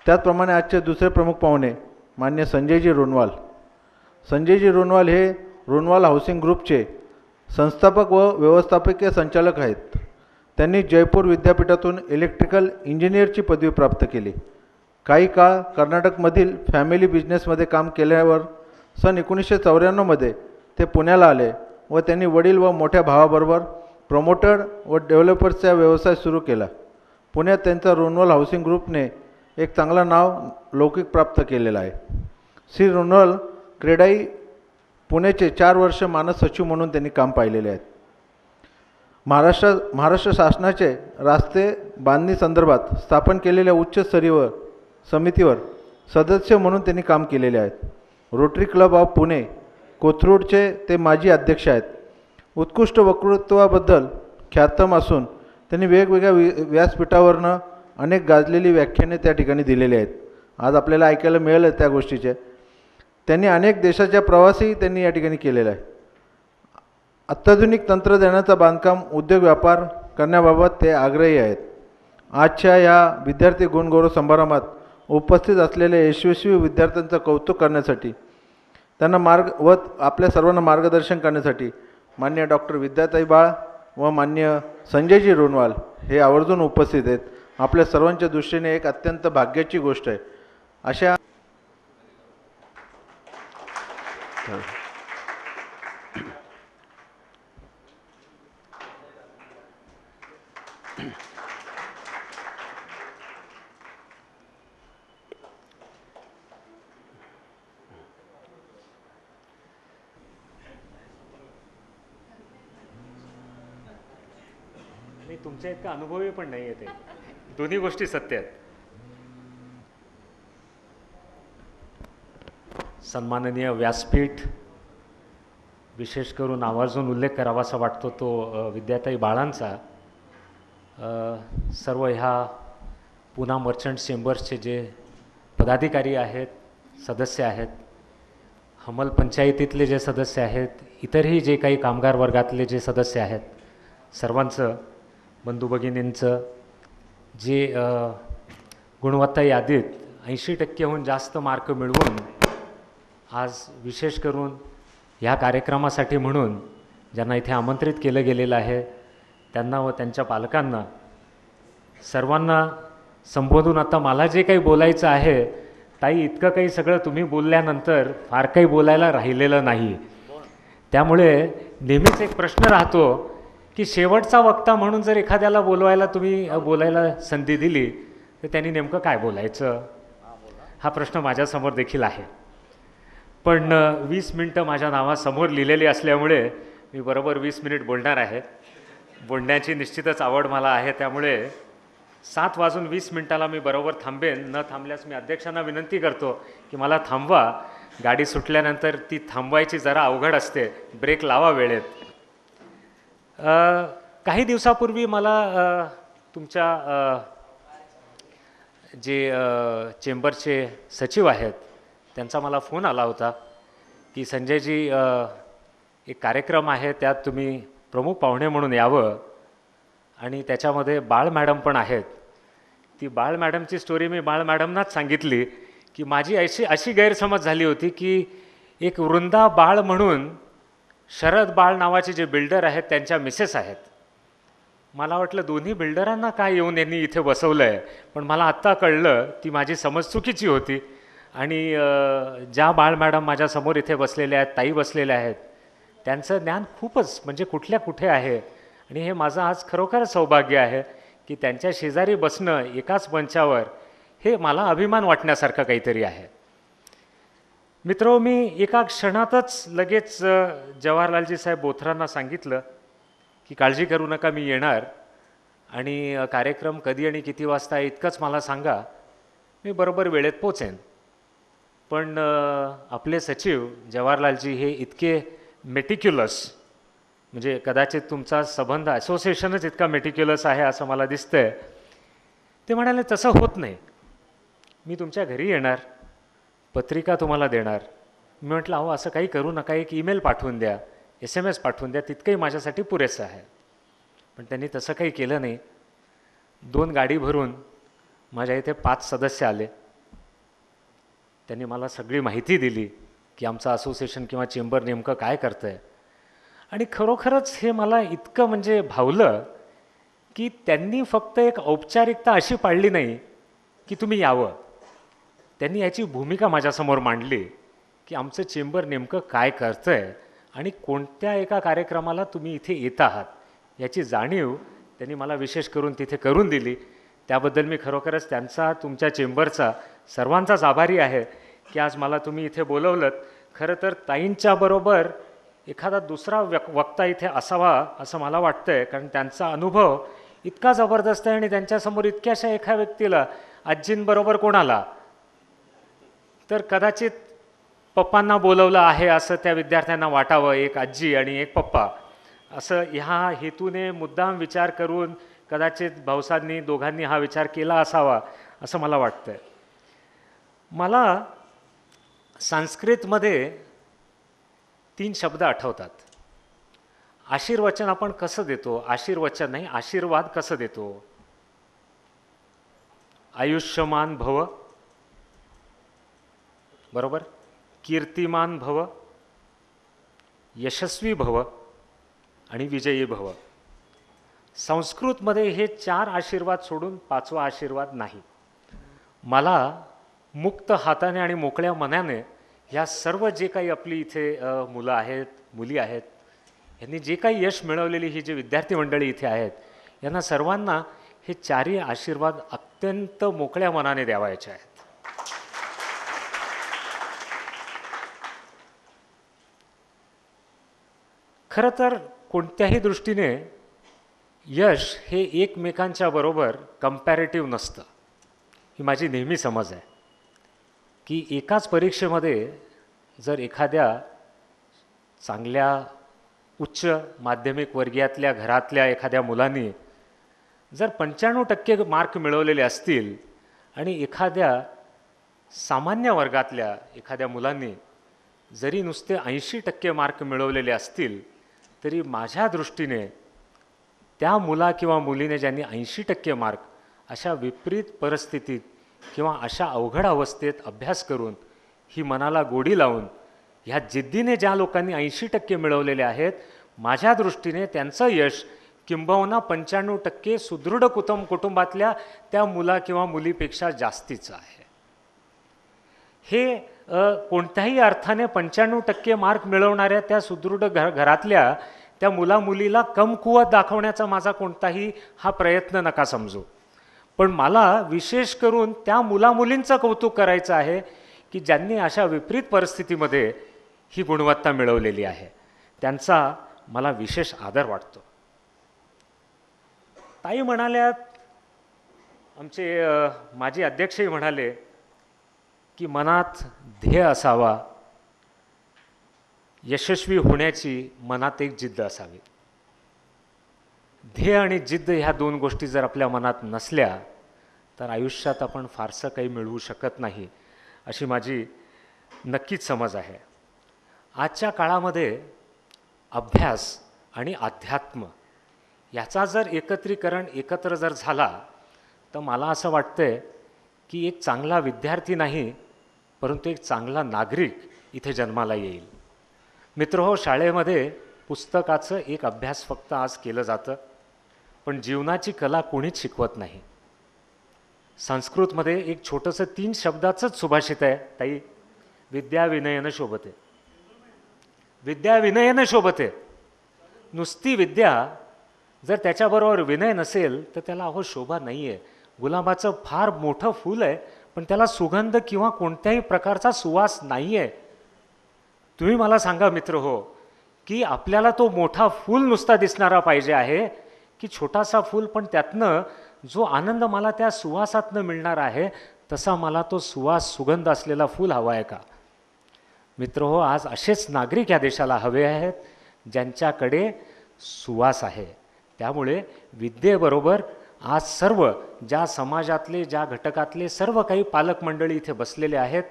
त्याचप्रमाणे आजचे दुसरे प्रमुख पाहुणे मान्य संजयजी रोनवाल. संजयजी रोनवाल हे रोनवाल हाऊसिंग ग्रुपचे संस्थापक व व्यवस्थापकीय संचालक आहेत. त्यांनी जयपूर विद्यापीठातून इलेक्ट्रिकल इंजिनियरची पदवी प्राप्त केली. काही काळ कर्नाटकमधील फॅमिली बिझनेसमध्ये काम केल्यावर सन 1994मध्ये ते पुण्याला आले व त्यांनी वडील व मोठ्या भावाबरोबर प्रमोटर व डेव्हलपर्सचा व्यवसाय सुरू केला. पुण्यात त्यांचा रोनवाल हाऊसिंग ग्रुपने एक चांगला नाव लौकिक प्राप्त केलेला आहे. श्री रोनवाल क्रेडाई पुण्याचे 4 वर्ष मानद सचिव म्हणून त्यांनी काम पाहिलेले आहेत. महाराष्ट्र शासनाचे रस्ते बांधणी संदर्भात स्थापन केलेल्या उच्चस्तरीय समितीवर सदस्य म्हणून त्यांनी काम केलेले आहेत. रोटरी क्लब ऑफ पुणे कोथरूडचे ते माजी अध्यक्ष आहेत. उत्कृष्ट वक्तृत्वाबद्दल ख्यातम असून त्यांनी वेगवेगळ्या व्यासपीठावरनं अनेक गाजलेली व्याख्याने त्या ठिकाणी दिलेली आहेत. आज आपल्याला ऐकायला मिळालं त्या गोष्टीचे. त्यांनी अनेक देशाच्या प्रवासही त्यांनी या ठिकाणी केलेला आहे. अत्याधुनिक तंत्रज्ञानाचा बांधकाम उद्योग व्यापार करण्याबाबत ते आग्रही आहेत. आजच्या या विद्यार्थी गुणगौरव समारंभात उपस्थित असलेल्या यशस्वी विद्यार्थ्यांचं कौतुक करण्यासाठी त्यांना आपल्या सर्वांना मार्गदर्शन करण्यासाठी मान्य डॉक्टर विद्याताई बाळ व मान्य संजयजी रोनवाल हे आवर्जून उपस्थित आहेत. आपल्या सर्वांच्या दृष्टीने एक अत्यंत भाग्याची गोष्ट आहे. अशा तुमच्या इतका अनुभवी पण नाही येते. दोन्ही गोष्टी सत्य आहेत. सन्माननीय व्यासपीठ, विशेष करून आवर्जून उल्लेख करावासा वाटतो तो विद्याताई बाळांचा. सर्व ह्या पुणा मर्चंट्स चेंबर्सचे जे पदाधिकारी आहेत, सदस्य आहेत, हमल पंचायतीतले जे सदस्य आहेत, इतरही जे काही कामगार वर्गातले जे सदस्य आहेत, सर्वांचं, बंधू भगिनींचं जे गुणवत्ता यादीत 80%हून जास्त मार्क मिळवून आज विशेष करून ह्या कार्यक्रमासाठी म्हणून ज्यांना इथे आमंत्रित केलं गेलेलं आहे त्यांना व त्यांच्या पालकांना सर्वांना संबोधून आता मला जे काही बोलायचं आहे, ताई इतकं काही सगळं तुम्ही बोलल्यानंतर फार काही बोलायला राहिलेलं नाही. त्यामुळे नेहमीच एक प्रश्न राहतो की शेवटचा वक्ता म्हणून जर एखाद्याला बोलायला संधी दिली तर त्यांनी नेमकं काय बोलायचं, हा प्रश्न माझ्यासमोर देखील आहे. पण 20 मिनटं माझ्या नावासमोर लिहिलेली असल्यामुळे मी बरोबर 20 मिनिट बोलणार आहे. बोलण्याची निश्चितच आवड मला आहे. त्यामुळे 7:20 मी बरोबर थांबेन. न थांबल्यास मी अध्यक्षांना विनंती करतो की मला थांबवा. गाडी सुटल्यानंतर ती थांबवायची जरा अवघड असते, ब्रेक लावा वेळेत. काही दिवसापूर्वी मला तुमच्या जे चेंबरचे सचिव आहेत त्यांचा मला फोन आला होता की संजयजी एक कार्यक्रम आहे, त्यात तुम्ही प्रमुख पाहुणे म्हणून यावं आणि त्याच्यामध्ये बाळ मॅडम पण आहेत. ती बाळ मॅडमची स्टोरी मी बाळ मॅडमनाच सांगितली की माझी अशी गैरसमज झाली होती की एक वृंदा बाळ म्हणून शरद बाळ नावाचे जे बिल्डर आहेत त्यांच्या मिसेस आहेत. मला वाटलं दोन्ही बिल्डरांना काय येऊन यांनी इथे बसवलं आहे, पण मला आत्ता कळलं ती माझी समज चुकीची होती. आणि ज्या बाळ मॅडम माझ्यासमोर इथे बसलेल्या आहेत, ताई बसलेल्या आहेत, त्यांचं ज्ञान खूपच म्हणजे कुठल्या कुठे आहे. आणि हे माझं आज खरोखर सौभाग्य आहे की त्यांच्या शेजारी बसणं एकाच मंचावर, हे मला अभिमान वाटण्यासारखं काहीतरी आहे. मित्रो, मी एका क्षणातच लगेच जवाहरलालजी साहेब बोथरांना सांगितलं की काळजी करू नका, मी येणार आणि कार्यक्रम कधी आणि किती वाजता आहे इतकंच मला सांगा, मी बरोबर वेळेत पोचेन. पण आपले सचिव जवाहरलालजी हे इतके मेटिक्युलस, म्हणजे कदाचित तुमचा संबंध असोसिएशनच इतका मेटिक्युलस आहे असं मला दिसतंय. ते म्हणाले तसं होत नाही, मी तुमच्या घरी येणार, पत्रिका तुम्हाला देणार. मी म्हटलं अहो असं काही करू नका, एक ईमेल पाठवून द्या, SMS पाठवून द्या, तितकंही माझ्यासाठी पुरेसं आहे. पण त्यांनी तसं काही केलं नाही. 2 गाडी भरून माझ्या इथे 5 सदस्य आले. त्यांनी मला सगळी माहिती दिली की आमचं असोसिएशन किंवा चेंबर नेमकं काय करतं आहे. आणि खरोखरच हे मला इतकं म्हणजे भावलं की त्यांनी फक्त एक औपचारिकता अशी पाळली नाही की तुम्ही यावं. त्यांनी याची भूमिका माझ्यासमोर मांडली की आमचं चेंबर नेमकं काय करतं आहे आणि कोणत्या एका कार्यक्रमाला तुम्ही इथे येत आहात याची जाणीव त्यांनी मला विशेष करून तिथे करून दिली. त्याबद्दल मी खरोखरच त्यांचा, तुमच्या चेंबरचा, सर्वांचाच आभारी आहे की आज मला तुम्ही इथे बोलवलं. खरं तर ताईंच्या बरोबर एखादा दुसरा वक्ता इथे असावा असं मला वाटतं आहे, कारण त्यांचा अनुभव इतका जबरदस्त आहे आणि त्यांच्यासमोर इतक्याशा एका व्यक्तीला, आजींबरोबर कोणाला तर कदाचित पप्पांना बोलवलं आहे असं त्या विद्यार्थ्यांना वाटावं, एक आजी आणि एक पप्पा असं ह्या हेतूने मुद्दाम विचार करून कदाचित भाऊसांनी दोघांनी हा विचार केला असावा असं मला वाटतं आहे. मला संस्कृतमध्ये 3 शब्द आठवतात. आशीर्वचन आपण कसं देतो, आशीर्वचन नाही, आशीर्वाद कसं देतो. आयुष्यमान भव, बरोबर, कीर्तिमान भव, यशस्वी भव आणि विजयी भव. संस्कृतमध्ये हे 4 आशीर्वाद सोडून 5वा आशीर्वाद नाही. मला मुक्त हाताने आणि मोकळ्या मनाने ह्या सर्व जे काही आपली इथे मुलं आहेत, मुली आहेत, यांनी जे काही यश मिळवलेली ही जी विद्यार्थी मंडळी इथे आहेत, यांना सर्वांना हे 4ही आशीर्वाद अत्यंत मोकळ्या मनाने द्यावायचे आहेत. खरं तर कोणत्याही दृष्टीने यश हे एकमेकांच्या बरोबर कंपॅरेटिव्ह नसतं. ही माझी नेहमी समज आहे की एकाच परीक्षेमध्ये जर एखाद्या चांगल्या उच्च माध्यमिक वर्गीयातल्या घरातल्या एखाद्या मुलांनी जर 95% मार्क मिळवलेले असतील आणि एखाद्या सामान्य वर्गातल्या एखाद्या मुलांनी जरी नुसते 80% मार्क मिळवलेले असतील, तरी माझ्या दृष्टीने त्या मुला किंवा मुलीने ज्यांनी 80% मार्क अशा विपरीत परिस्थितीत किंवा अशा अवघड अवस्थेत अभ्यास करून ही मनाला गोडी लावून ह्या जिद्दीने ज्या लोकांनी 80% मिळवलेले आहेत, माझ्या दृष्टीने त्यांचं यश किंबहुना 95% सुदृढ कुटुंबातल्या त्या मुला किंवा मुलीपेक्षा जास्तीचं आहे. हे कोणत्याही अर्थाने 95% मार्क मिळवणाऱ्या त्या सुदृढ घरातल्या त्या मुला मुलीला कमकुवत दाखवण्याचा माझा कोणताही हा प्रयत्न नका समजू. पण मला विशेष करून त्या मुला मुलींचं कौतुक करायचं आहे की ज्यांनी अशा विपरीत परिस्थितीमध्ये ही गुणवत्ता मिळवलेली आहे. त्यांचा मला विशेष आदर वाटतो. ताई म्हणाल्यात, आमचे माजी अध्यक्षही म्हणाले की मनात ध्येय असावा, यशस्वी होण्याची मनात एक जिद्द असावी. ध्येय आणि जिद्द ह्या 2 गोष्टी जर आपल्या मनात नसल्या तर आयुष्यात आपण फारसं काही मिळवू शकत नाही, अशी माझी नक्कीच समज आहे. आजच्या काळामध्ये अभ्यास आणि अध्यात्म याचा जर एकत्र जर झाला तर मला असं वाटतंय की एक चांगला विद्यार्थी नाही, परंतु एक चांगला नागरिक इथे जन्माला येईल. मित्रहो, शाळेमध्ये पुस्तकाचं एक अभ्यास फक्त आज केलं जातं, पण जीवनाची कला कोणीच शिकवत नाही. संस्कृतमध्ये एक छोटंसं 3 शब्दाचंच सुभाषित आहे ताई, विद्या विनयन शोभते. विद्या विनयन शोभते. नुसती विद्या जर त्याच्याबरोबर विनय नसेल तर त्याला अहो शोभा नाही आहे. गुलाबाचं फार मोठं फूल आहे, पण त्याला सुगंध किंवा कोणत्याही प्रकारचा सुवास नाही आहे. तुम्ही मला सांगा मित्र हो, की आपल्याला तो मोठा फूल नुसता दिसणारा पाहिजे आहे की छोटासा फूल, पण त्यातनं जो आनंद मला त्या सुवासातनं मिळणार आहे तसा मला तो सुवास सुगंध असलेला फूल हवा आहे का? मित्र हो, आज असेच नागरिक या देशाला हवे आहेत ज्यांच्याकडे सुवास आहे. त्यामुळे विद्येबरोबर आज सर्व ज्या समाजातले, ज्या घटकातले सर्व काही पालक मंडळी इथे बसलेले आहेत,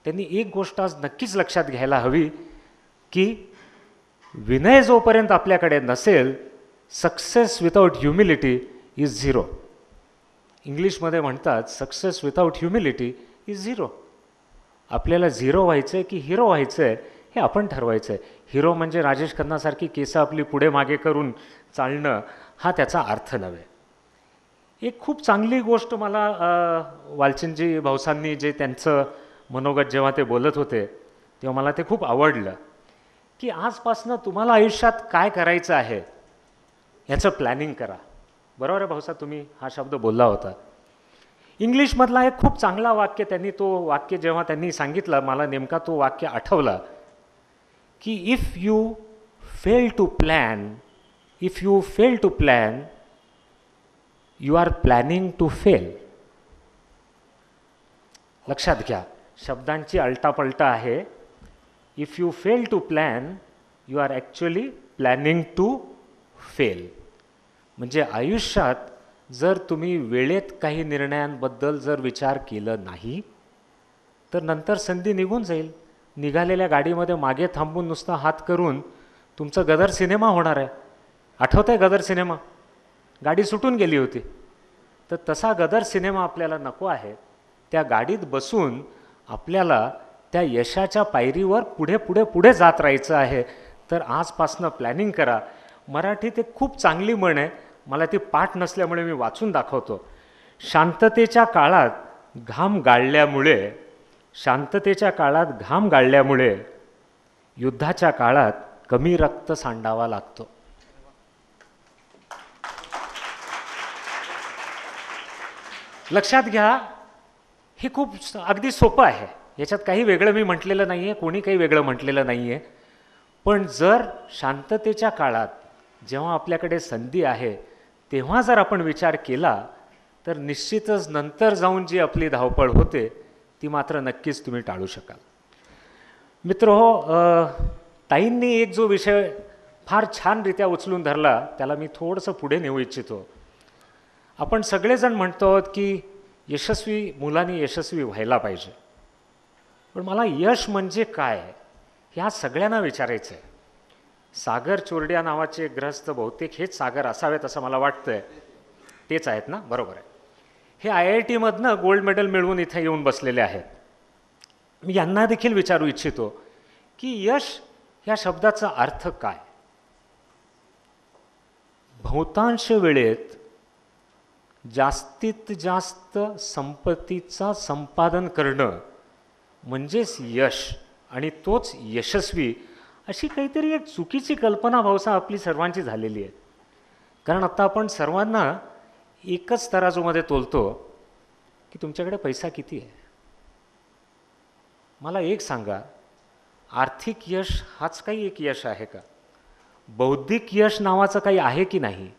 त्यांनी एक गोष्ट आज नक्कीच लक्षात घ्यायला हवी की विनय जोपर्यंत आपल्याकडे नसेल, success without humility is zero. इंग्लिशमध्ये म्हणतात success without humility is zero. आपल्याला झिरो व्हायचं आहे की हिरो व्हायचं आहे हे आपण ठरवायचं आहे. हिरो म्हणजे राजेश खन्नासारखी केसं आपली पुढे मागे करून चालणं हा त्याचा अर्थ नव्हे. एक खूप चांगली गोष्ट मला वालचंदजी भाऊसांनी जे त्यांचं मनोगत जेव्हा ते बोलत होते तेव्हा मला ते खूप आवडलं की आजपासनं तुम्हाला आयुष्यात काय करायचं आहे याचं प्लॅनिंग करा. बरोबर आहे भाऊसाहेब, तुम्ही हा शब्द बोलला होता. इंग्लिशमधला एक खूप चांगला वाक्य त्यांनी तो वाक्य जेव्हा त्यांनी सांगितलं मला नेमका तो वाक्य आठवला की if you fail to plan you are planning to fail. लक्षात घ्या, शब्दांची अल्टापल्टा आहे. If you fail to plan you are actually planning to fail. म्हणजे आयुष्यात जर तुम्ही वेळेत काही निर्णयांबद्दल जर विचार केला नाही तर नंतर संधी निघून जाईल. निघालेल्या गाडीमध्ये मागे थांबून नुसता हात करून तुमचं गदर सिनेमा होणार आहे. आठवतं आहे गदर सिनेमा? गाडी सुटून गेली होती. तर तसा गदर सिनेमा आपल्याला नको आहे. त्या गाडीत बसून आपल्याला त्या यशाच्या पायरीवर पुढे पुढे पुढे जात राहायचं आहे. तर आजपासनं प्लॅनिंग करा. मराठीत एक खूप चांगली म्हण आहे, मला ती पाठ नसल्यामुळे मी वाचून दाखवतो. शांततेच्या काळात घाम गाळल्यामुळे युद्धाच्या काळात कमी रक्त सांडावा लागतो. लक्षात घ्या, हे खूप अगदी सोपं आहे. याच्यात काही वेगळं मी म्हटलेलं नाही आहे, कोणी काही वेगळं म्हटलेलं नाही आहे. पण जर शांततेच्या काळात जेव्हा आपल्याकडे संधी आहे तेव्हा जर आपण विचार केला तर निश्चितच नंतर जाऊन जी आपली धावपळ होते ती मात्र नक्कीच तुम्ही टाळू शकाल. मित्रहो, ताईंनी एक जो विषय फार छानरित्या उचलून धरला त्याला मी थोडंसं पुढे नेऊ इच्छितो. आपण सगळेजण म्हणतो की मुलांनी यशस्वी व्हायला पाहिजे. पण मला यश म्हणजे काय ह्या सगळ्यांना विचारायचं आहे. सागर चोरडिया नावाचे ग्रस्त बहुतेक हेच सागर असावेत असं मला वाटतंय. तेच आहेत ना? बरोबर आहे. हे IIT-मधनं गोल्ड मेडल मिळवून इथे येऊन बसलेले आहेत. मी यांना देखील विचारू इच्छितो की यश ह्या शब्दाचा अर्थ काय? बहुतांश वेळेत जास्तीत जास्त संपत्तीचा संपादन करणं म्हणजेच यश आणि तोच यशस्वी अशी काहीतरी एक चुकीची कल्पना भाऊसाहेब आपली सर्वांची झालेली आहे. कारण आता आपण सर्वांना एकच तराजूमध्ये तोलतो की तुमच्याकडे पैसा किती आहे. मला एक सांगा, आर्थिक यश हाच काही एक यश आहे का? बौद्धिक यश नावाचं काही आहे की नाही?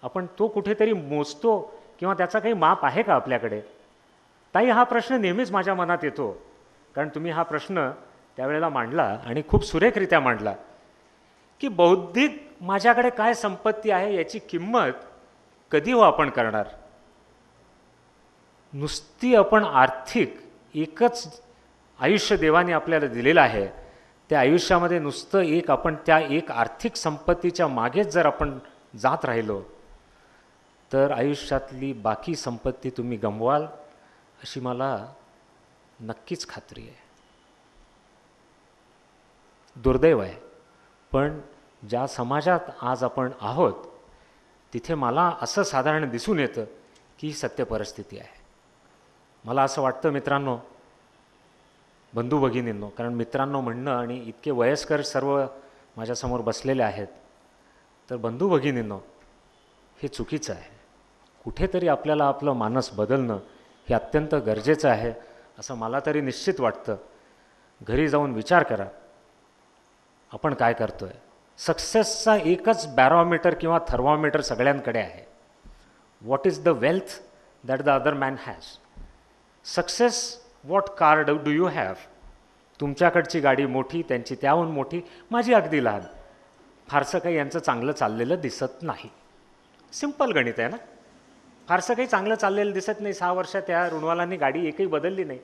आपण तो कुठेतरी मोजतो किंवा त्याचा काही माप आहे का आपल्याकडे? ताई, हा प्रश्न नेहमीच माझ्या मनात येतो, कारण तुम्ही हा प्रश्न त्यावेळेला मांडला आणि खूप सुरेखरित्या मांडला की बौद्धिक माझ्याकडे काय संपत्ती आहे याची किंमत कधी हो आपण करणार? नुसती आपण आर्थिक एकच आयुष्य देवाने आपल्याला दिलेलं आहे, त्या आयुष्यामध्ये नुसतं आपण त्या एक आर्थिक संपत्तीच्या मागेच जर आपण जात राहिलो तर आयुष्यातली बाकी संपत्ती तुम्ही गमवाल अशी मला नक्कीच खात्री आहे. दुर्दैव आहे, पण ज्या समाजात आज आपण आहोत तिथे मला असं साधारण दिसून येतं की ही सत्य परिस्थिती आहे. मला असं वाटतं मित्रांनो, बंधू भगिनींनो, कारण मित्रांनो म्हणणं आणि इतके वयस्कर सर्व माझ्यासमोर बसलेले आहेत, तर बंधू भगिनींनो, हे चुकीचं आहे. कुठेतरी आपल्याला आपलं मानस बदलणं हे अत्यंत गरजेचं आहे असं मला तरी निश्चित वाटतं. घरी जाऊन विचार करा, आपण काय करतो आहे. सक्सेसचा एकच बॅरोमीटर किंवा थर्मोमीटर सगळ्यांकडे आहे. What is the wealth that the other man has? Success, what car do you have? तुमच्याकडची गाडी मोठी, त्यांची त्याहून मोठी, माझी अगदी लहान. फारसं काही यांचं चांगलं चाललेलं दिसत नाही. सिंपल गणित आहे ना? फारसं काही चांगलं चाललेलं दिसत नाही. 6 वर्षात त्या ऋणवालांनी गाडी एकही बदलली नाही,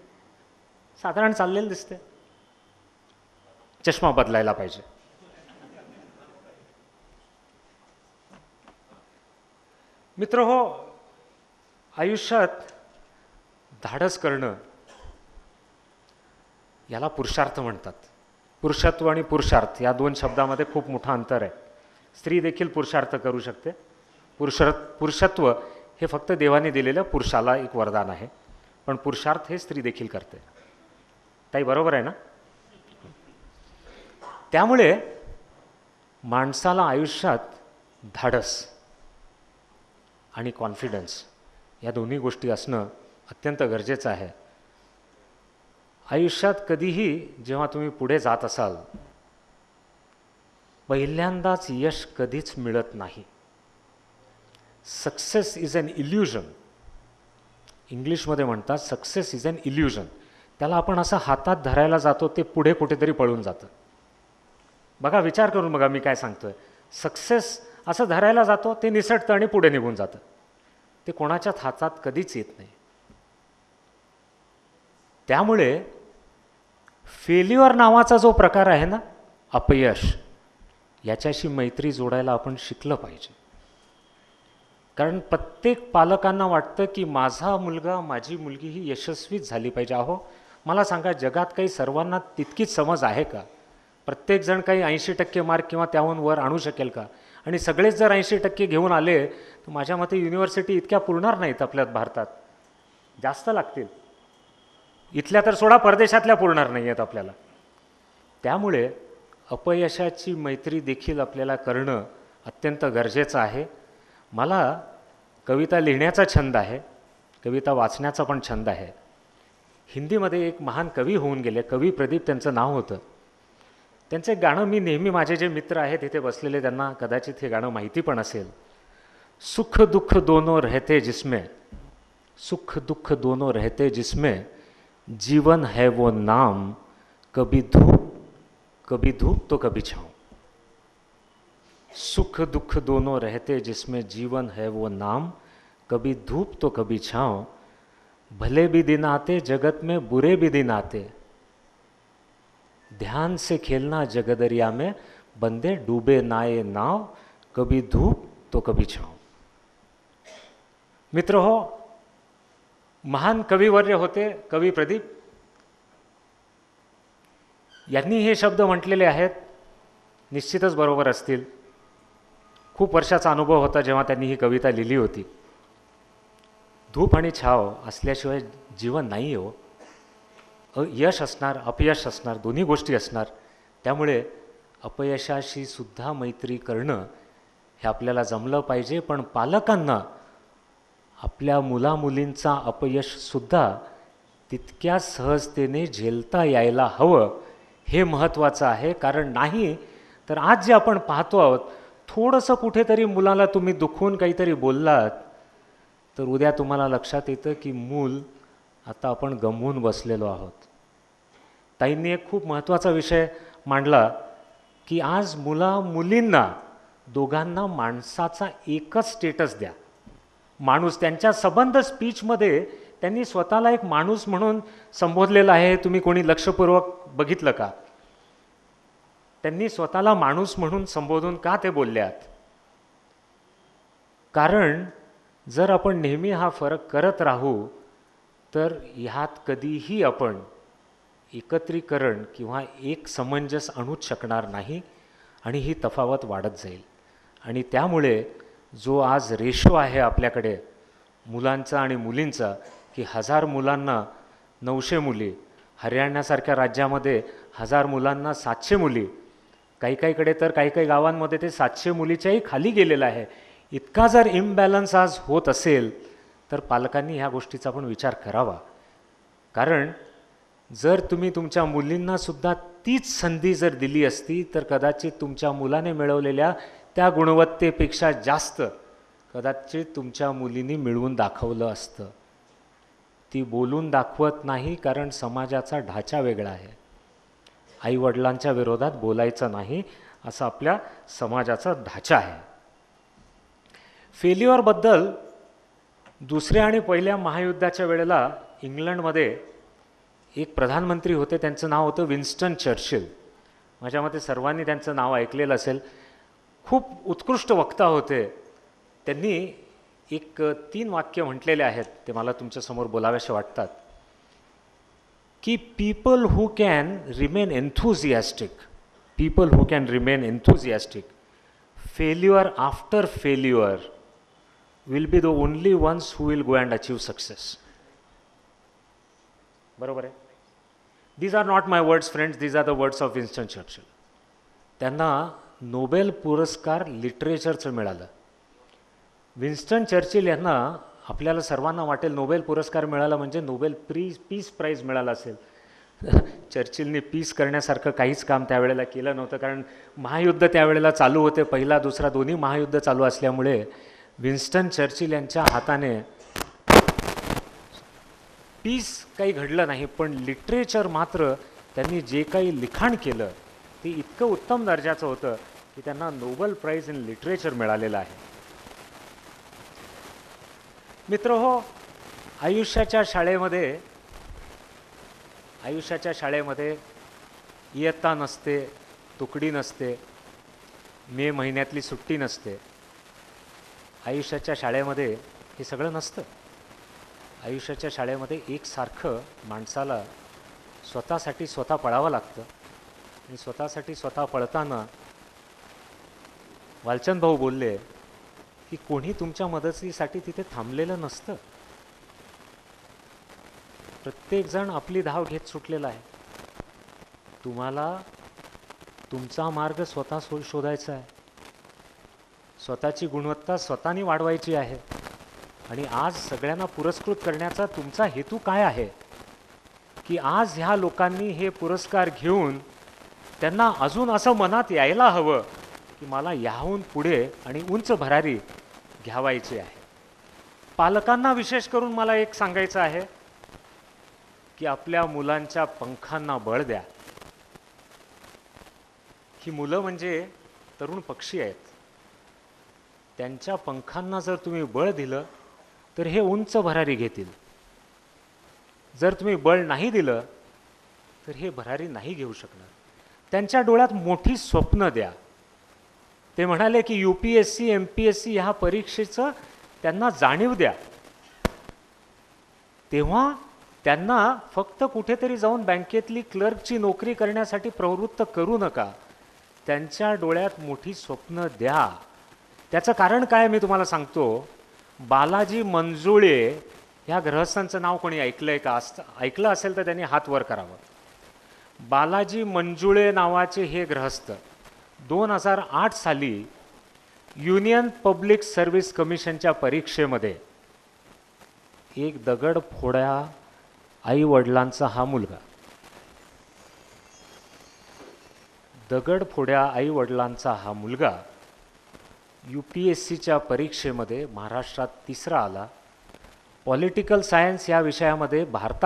साधारण चाललेलं दिसते. चष्मा बदलायला पाहिजे. मित्रहो, आयुष्यात धाडस करणं याला पुरुषार्थ म्हणतात. पुरुषत्व आणि पुरुषार्थ या दोन शब्दामध्ये खूप मोठं अंतर आहे. स्त्री देखील पुरुषार्थ करू शकते. पुरुषत्व हे फक्त देवाने दिलेलं पुरुषाला एक वरदान आहे, पण पुरुषार्थ हे स्त्री देखील करते. ताई बरोबर आहे ना? त्यामुळे माणसाला आयुष्यात धाडस आणि कॉन्फिडन्स या दोन्ही गोष्टी असणं अत्यंत गरजेचं आहे. आयुष्यात कधीही जेव्हा तुम्ही पुढे जात असाल, पहिल्यांदाच यश कधीच मिळत नाही. Success is an illusion. इंग्लिशमध्ये म्हणतात सक्सेस इज अन इल्युजन. त्याला आपण असं हातात धरायला जातो, ते पुढे कुठेतरी पळून जातं. बघा, विचार करून बघा मी काय सांगतोय. सक्सेस असं धरायला जातो, ते निसटतं आणि पुढे निघून जातं. ते कोणाच्याच हातात कधीच येत नाही. त्यामुळे फेल्युअर नावाचा जो प्रकार आहे ना, अपयश, याच्याशी मैत्री जोडायला आपण शिकलं पाहिजे. कारण प्रत्येक पालकांना वाटतं की माझा मुलगा माझी मुलगी ही यशस्वीच झाली पाहिजे. अहो मला सांगा, जगात काही सर्वांना तितकीच समज आहे का? प्रत्येकजण काही 80% मार्क किंवा त्याहून वर आणू शकेल का? आणि सगळेच जर 80% घेऊन आले तर माझ्या मते युनिव्हर्सिटी इतक्या पुरणार नाहीत आपल्यात भारतात, जास्त लागतील. इथल्या तर सोडा, परदेशातल्या पुरणार नाही आहेत आपल्याला. त्यामुळे अपयशाची मैत्री देखील आपल्याला करणं अत्यंत गरजेचं आहे. मला कविता लिहिण्याचा छंद आहे, कविता वाचण्याचा पण छंद आहे. हिंदीमध्ये एक महान कवी होऊन गेले, कवी प्रदीप त्यांचं नाव होतं. त्यांचं एक गाणं मी नेहमी, माझे जे मित्र आहेत इथे बसलेले त्यांना कदाचित हे गाणं माहिती पण असेल. सुख दुःख दोनों रहते जिसमें, सुख दुःख दोनों रहते जिसमें, जीवन है वो नाम, कभी धूप तो कभी छाँव. सुख दुख दोनों रहते जिसमें जीवन है वो नाम, कभी धूप तो कभी छाँव. भले भी दिन आते जगत में, बुरे भी दिन आते, ध्यान से खेलना जगदरिया में, बंदे डूबे नाए नाव, कभी धूप तो कभी छाँव. मित्र हो, महान कविवर्य होते कवी प्रदीप. यांनी हे शब्द म्हटलेले आहेत, निश्चितच बरोबर असतील. खूप वर्षाचा अनुभव होता जेव्हा त्यांनी ही कविता लिहिली होती. धूप आणि छाव असल्याशिवाय जीवन नाही हो. यश असणार, अपयश असणार, दोन्ही गोष्टी असणार. त्यामुळे अपयशाशी सुद्धा मैत्री करणं हे आपल्याला जमलं पाहिजे. पण पालकांना आपल्या मुलामुलींचा अपयशसुद्धा तितक्या सहजतेने झेलता यायला हवं, हे महत्त्वाचं आहे. कारण नाही तर आज जे आपण पाहतो आहोत, थोडंसं कुठेतरी मुलाला तुम्ही दुखवून काहीतरी बोललात तर उद्या तुम्हाला लक्षात येतं की मूल आता आपण गमवून बसलेलो आहोत. ताईंनी एक खूप महत्त्वाचा विषय मांडला की आज मुलींना दोघांना माणसाचा एकच स्टेटस द्या. माणूस, त्यांच्या संबंध स्पीचमध्ये त्यांनी स्वतःला एक माणूस म्हणून संबोधलेलं आहे. तुम्ही कोणी लक्षपूर्वक बघितलं का? त्यांनी स्वतःला माणूस म्हणून संबोधून का ते बोलल्यात? कारण जर आपण नेहमी हा फरक करत राहू तर ह्यात कधीही आपण एकत्रीकरण किंवा एक समंजस आणूच शकणार नाही आणि ही तफावत वाढत जाईल. आणि त्यामुळे जो आज रेशो आहे आपल्याकडे मुलांचा आणि मुलींचा, की 1000 मुलांना 900 मुली, हरियाणासारख्या राज्यामध्ये 1000 मुलांना 700 मुली, काही तर काही गावांमध्ये ते 700 मुलीच्याही खाली गेलेलं आहे. इतका जर इम्बॅलन्स आज होत असेल तर पालकांनी ह्या गोष्टीचा पण विचार करावा. कारण जर तुम्ही तुमच्या मुलींना सुद्धा तीच संधी जर दिली असती तर कदाचित तुमच्या मुलाने मिळवलेल्या त्या गुणवत्तेपेक्षा जास्त कदाचित तुमच्या मुलींनी मिळवून दाखवलं असतं. ती बोलून दाखवत नाही कारण समाजाचा ढाचा वेगळा आहे. आईवडिलांच्या विरोधात बोलायचं नाही असा आपल्या समाजाचा ढाचा आहे. फेल्युअरबद्दल दुसऱ्या आणि पहिल्या महायुद्धाच्या वेळेला इंग्लंडमध्ये एक प्रधानमंत्री होते, त्यांचं नाव होतं विन्स्टन चर्चिल. माझ्या मते सर्वांनी त्यांचं नाव ऐकलेलं असेल. खूप उत्कृष्ट वक्ता होते. त्यांनी एक 3 वाक्य म्हटलेले आहेत, ते मला तुमच्यासमोर बोलावेसे वाटतात. की people who can remain enthusiastic, failure after failure will be the only ones who will go and achieve success. बरोबर आहे. These are not my words friends, these are the words of Winston Churchill. त्यांना Nobel पुरस्कार लिटरेचरचं मिळालं. Winston Churchill यांना आपल्याला सर्वांना वाटेल नोबेल पुरस्कार मिळाला म्हणजे नोबेल पीस प्राईज मिळाला असेल. चर्चिलने पीस करण्यासारखं काहीच काम त्यावेळेला केलं नव्हतं, कारण महायुद्ध त्यावेळेला चालू होते. पहिला दुसरा दोन्ही महायुद्ध चालू असल्यामुळे विन्स्टन चर्चिल यांच्या हाताने पीस काही घडलं नाही. पण लिटरेचर मात्र त्यांनी जे काही लिखाण केलं ते इतकं उत्तम दर्जाचं होतं की त्यांना नोबेल प्राईज इन लिटरेचर मिळालेलं आहे. मित्रहो, आयुष्याच्या शाळेमध्ये इयत्ता नसते, तुकडी नसते, मे महिन्यातली सुट्टी नसते. आयुष्याच्या शाळेमध्ये हे सगळं नसतं. आयुष्याच्या शाळेमध्ये एकसारखं माणसाला स्वतःसाठी स्वतः पळावं लागतं. आणि स्वतःसाठी स्वतः पळताना वालचंद भाऊ बोलले की कोणी तुमच्या मदतीसाठी तिथे थांबलेलं नसतं. प्रत्येकजण आपली धाव घेत सुटलेला आहे. तुम्हाला तुमचा मार्ग स्वतः शोधायचा आहे. स्वतःची गुणवत्ता स्वतःनी वाढवायची आहे. आणि आज सगळ्यांना पुरस्कृत करण्याचा तुमचा हेतू काय आहे की आज ह्या लोकांनी हे पुरस्कार घेऊन त्यांना अजून असं मनात यायला हवं की मला याहून पुढे आणि उंच भरारी घ्यावायची आहे. पालकांना विशेष करून मला एक सांगायचं आहे की आपल्या मुलांच्या पंखांना बळ द्या. ही मुलं म्हणजे तरुण पक्षी आहेत. त्यांच्या पंखांना जर तुम्ही बळ दिलं तर हे उंच भरारी घेतील. जर तुम्ही बळ नाही दिलं तर हे भरारी नाही घेऊ शकणार. त्यांच्या डोळ्यात मोठी स्वप्न द्या. ते म्हणाले की UPSC MPSC ह्या परीक्षेचं त्यांना जाणीव द्या. तेव्हा त्यांना फक्त कुठेतरी जाऊन बँकेतली क्लर्कची नोकरी करण्यासाठी प्रवृत्त करू नका. त्यांच्या डोळ्यात मोठी स्वप्न द्या. त्याचं कारण काय मी तुम्हाला सांगतो. बालाजी मंजुळे ह्या गृहस्थांचं नाव कोणी ऐकलंय का? ऐकलं असेल तर त्यांनी हात वर करावं. बालाजी मंजुळे नावाचे हे गृहस्थ 2008 साली युनियन पब्लिक सर्व्हिस कमिशनच्या परीक्षेमध्ये एक दगडफोड्या आई वडिलांचा हा मुलगा, दगडफोड्या आई वडिलांचा हा मुलगा UPSCच्या परीक्षेमध्ये महाराष्ट्रात तिसरा आला. पॉलिटिकल सायन्स या विषयामध्ये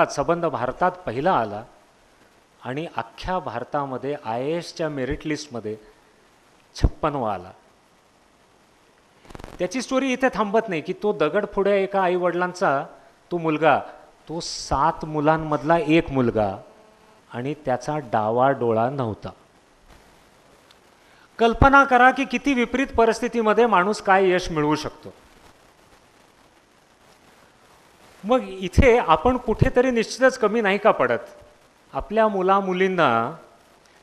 संबंध भारतात पहिला आला. आणि अख्ख्या भारतामध्ये IASच्या मेरिट लिस्टमध्ये 56वा आला. त्याची स्टोरी इथे थांबत नाही की तो दगडफोड्या एका आई वडिलांचा तो मुलगा, तो 7 मुलांमधला एक मुलगा आणि त्याचा डावा डोळा नव्हता. कल्पना करा की किती विपरीत परिस्थितीमध्ये माणूस काय यश मिळवू शकतो. मग इथे आपण कुठेतरी निश्चितच कमी नाही का पडत. आपल्या मुलींना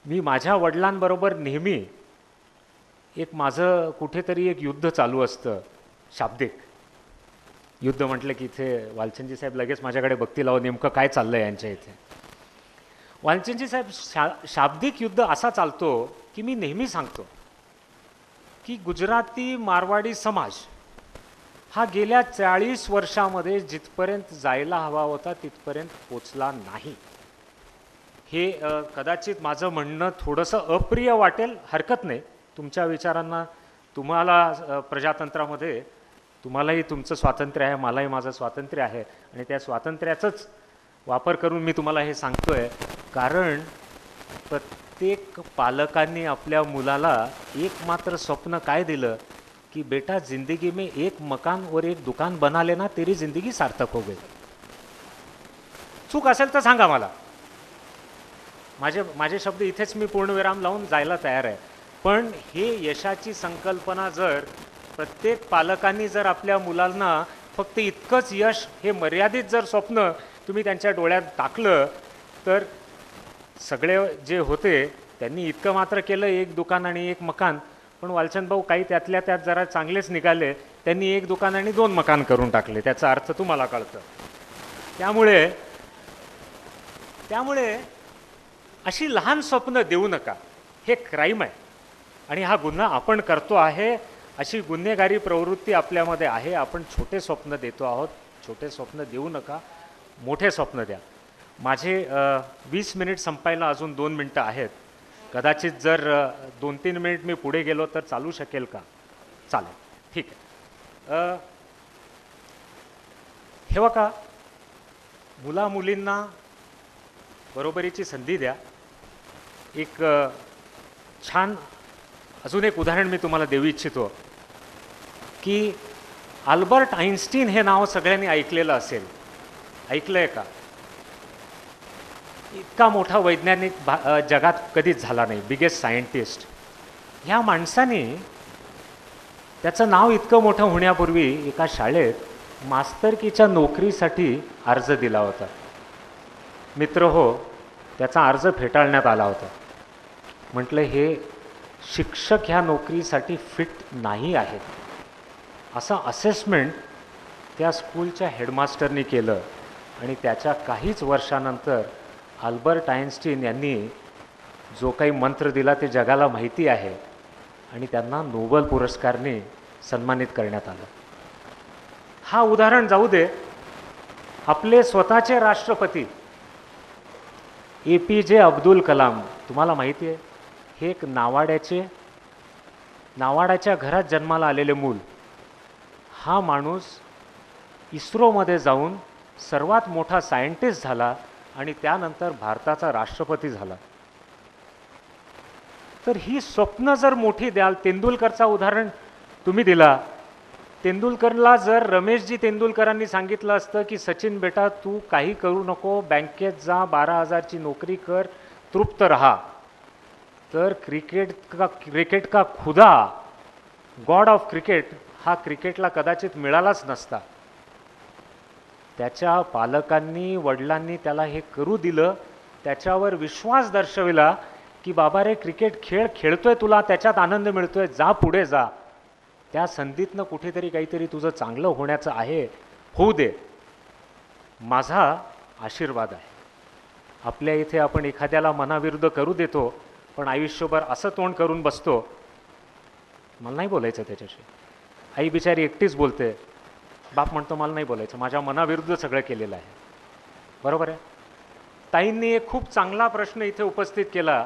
मी माझ्या वडिलांबरोबर नेहमी माझं कुठेतरी एक युद्ध चालू असतं. शाब्दिक युद्ध म्हटलं की इथे वालचंदजी साहेब लगेच माझ्याकडे बघतील, अहो नेमकं काय चाललं आहे यांच्या इथे. वालचंदजी साहेब, शाब्दिक युद्ध असा चालतो की मी नेहमी सांगतो की गुजराती मारवाडी समाज हा गेल्या 40 वर्षामध्ये जिथपर्यंत जायला हवा होता तिथपर्यंत पोचला नाही. हे कदाचित माझं म्हणणं थोडंसं अप्रिय वाटेल, हरकत नाही. तुमच्या विचारांना, तुम्हाला प्रजातंत्रामध्ये तुम्हालाही तुमचं स्वातंत्र्य आहे, मलाही माझं स्वातंत्र्य आहे. आणि त्या स्वातंत्र्याचाच वापर करून मी तुम्हाला हे सांगतोय. कारण प्रत्येक पालकांनी आपल्या मुलाला एक मात्र स्वप्न काय दिलं कि बेटा जिंदगी में एक मकान और एक दुकान बना लेना, तेरी जिंदगी सार्थक हो गई. चूक असेल तर सांगा मला. माझे शब्द इथेच मी पूर्णविराम लावून जायला तयार आहे. पण हे यशाची संकल्पना जर प्रत्येक पालकांनी जर आपल्या मुलांना फक्त इतकंच यश हे मर्यादित जर स्वप्न तुम्ही त्यांच्या डोळ्यात टाकलं तर सगळे जे होते त्यांनी इतकं मात्र केलं, एक दुकान आणि एक मकान. पण वालचंद भाऊ काही त्यातल्या त्यात जरा चांगलेच निघाले, त्यांनी एक दुकान आणि 2 मकान करून टाकले. त्याचा अर्थ तुम्हाला कळतं. त्यामुळे त्यामुळे अशी लहान स्वप्न देऊ नका. हे क्राईम आहे आणि हा गुन्हा आपण करतो आहे. अशी गुन्हेगारी प्रवृत्ती आपल्यामध्ये आहे. आपण छोटे स्वप्न देतो आहोत. छोटे स्वप्न देऊ नका, मोठे स्वप्न द्या. माझे 20 मिनिट संपायला अजून 2 मिनटं आहेत. कदाचित जर 2-3 मिनिट मी पुढे गेलो तर चालू शकेल का? चालेल, ठीक आहे. हे बघा, मुला मुलींना बरोबरीची संधी द्या. एक छान अजून एक उदाहरण मी तुम्हाला देऊ इच्छितो की अल्बर्ट आइन्स्टीन हे नाव सगळ्यांनी ऐकलेलं असेल. ऐकलंय का? इतका मोठा वैज्ञानिक जगात कधीच झाला नाही, बिगेस्ट सायंटिस्ट. ह्या माणसाने त्याचं नाव इतकं मोठं होण्यापूर्वी एका शाळेत मास्तरकीच्या नोकरीसाठी अर्ज दिला होता. मित्र हो, त्याचा अर्ज फेटाळण्यात आला होता. म्हटलं हे शिक्षक ह्या नोकरीसाठी फिट नाही आहेत, असं असेसमेंट त्या स्कूलच्या हेडमास्टरनी केलं. आणि त्याच्या काहीच वर्षानंतर अल्बर्ट आइन्स्टीन यांनी जो काही मंत्र दिला ते जगाला माहिती आहे आणि त्यांना नोबेल पुरस्काराने सन्मानित करण्यात आलं. हा उदाहरण जाऊ दे. आपले स्वतःचे राष्ट्रपती APJ अब्दुल कलाम, तुम्हाला माहिती आहे, हे एक नावाड्याच्या घरात जन्माला आलेले मूल. हा माणूस इस्रोमध्ये जाऊन सर्वात मोठा सायंटिस्ट झाला आणि त्यानंतर भारताचा राष्ट्रपती झाला. तर ही स्वप्न जर मोठी द्याल, तेंडुलकरचा उदाहरण तुम्ही दिला. तेंडुलकरला जर रमेशजी तेंडुलकरांनी सांगितलं असतं की सचिन बेटा तू काही करू नको, बँकेत जा, 12,000ची नोकरी कर, तृप्त रहा, तर क्रिकेट का खुदा, गॉड ऑफ क्रिकेट, हा क्रिकेटला कदाचित मिळालाच नसता. त्याच्या पालकांनी, वडिलांनी त्याला हे करू दिलं. त्याच्यावर विश्वास दर्शविला की बाबा रे, क्रिकेट खेळ खेळतोय, तुला त्याच्यात आनंद मिळतोय, जा पुढे जा, त्या संधीतनं कुठेतरी काहीतरी तुझं चांगलं होण्याचं आहे, होऊ दे, माझा आशीर्वाद आहे. आपल्या इथे आपण एखाद्याला मनाविरुद्ध करू देतो, पण आयुष्यभर असं तोंड करून बसतो, मला नाही बोलायचं त्याच्याशी. आई बिचारी एकटीच बोलते, बाप म्हणतो मला नाही बोलायचं, माझ्या मनाविरुद्ध सगळं केलेलं आहे. बरोबर आहे. ताईंनी एक खूप चांगला प्रश्न इथे उपस्थित केला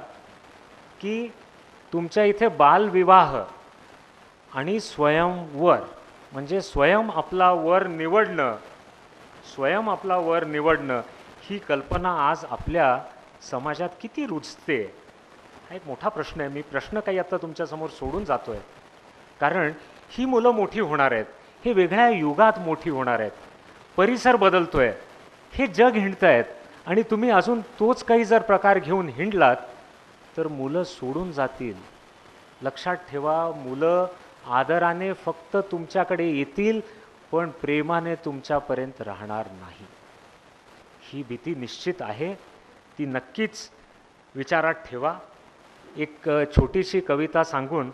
की तुमच्या इथे बालविवाह आणि स्वयंवर, म्हणजे स्वयं आपला वर निवडणं, ही कल्पना आज आपल्या समाजात किती रुजते, हा एक मोठा प्रश्न आहे. मी प्रश्न काही आता तुमच्यासमोर सोडून जातोय, कारण ही मुलं मोठी होणार आहेत, हे वेगळ्या युगात मोठी होणार आहेत, परिसर बदलतोय, हे जग हिंडतायत आणि तुम्ही अजून तोच काही जर प्रकार घेऊन हिंडलात तर मुलं सोडून जातील. लक्षात ठेवा, मुलं आदराने फक्त तुमच्याकडे येतील, पण प्रेमाने तुमच्यापर्यंत राहणार नाही. ही भीती निश्चित आहे, ती नक्कीच विचारात ठेवा. एक छोटीशी कविता सांगून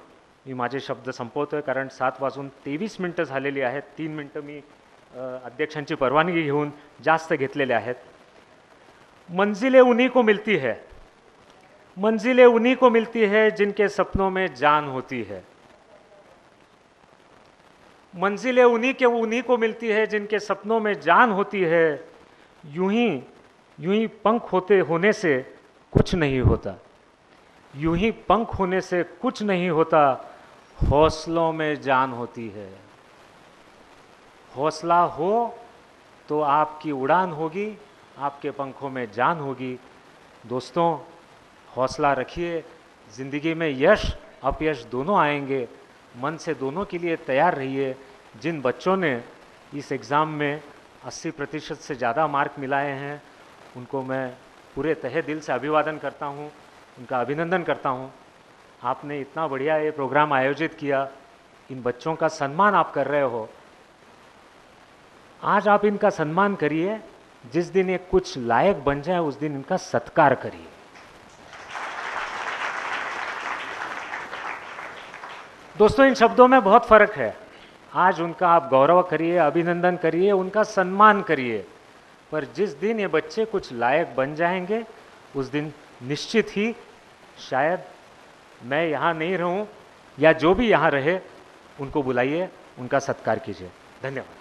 मी माझे शब्द संपवतोय, कारण 7:23 झालेली आहेत. 3 मिनटं मी अध्यक्षांची परवानगी घेऊन जास्त घेतलेले आहेत. मंजिलें उन्हीं को मिलती है, मंजिलें उन्हीं को मिलती है जिनके सपनों में जान होती है, मंजिलें उन्हीं को मिलती है जिनके सपनों में जान होती है, यूं ही पंख होने से कुछ नहीं होता, यूं ही पंख होने से कुछ नहीं होता, हौसलों में जान होती है. हौसला हो तो आपकी उड़ान होगी, आपके पंखों में जान होगी. दोस्तों, हौसला रखिए. ज़िंदगी में यश अपयश दोनों आएंगे, मन से दोनों के लिए तैयार रहिए. जिन बच्चों ने इस एग्ज़ाम में 80% से ज़्यादा मार्क मिलाए हैं, उनको मैं पूरे तहे दिल से अभिवादन करता हूँ, उनका अभिनंदन करता हूँ. आपने इतना बढ़िया ये प्रोग्राम आयोजित किया, इन बच्चों का सम्मान आप कर रहे हो. आज आप इनका सम्मान करिए जिस दिन ये कुछ लायक बन जाए उस दिन इनका सत्कार करिए। दोस्तों, इन शब्दों में बहुत फर्क है। आज उनका आप गौरव करिए, अभिनंदन करिए, उनका सम्मान करिए, पर जिस दिन ये बच्चे कुछ लायक बन जाएंगे उस दिन निश्चित ही शायद मैं यहाँ नहीं रहूँ या जो भी यहाँ रहे, उनको बुलाइए, उनका सत्कार कीजिए। धन्यवाद।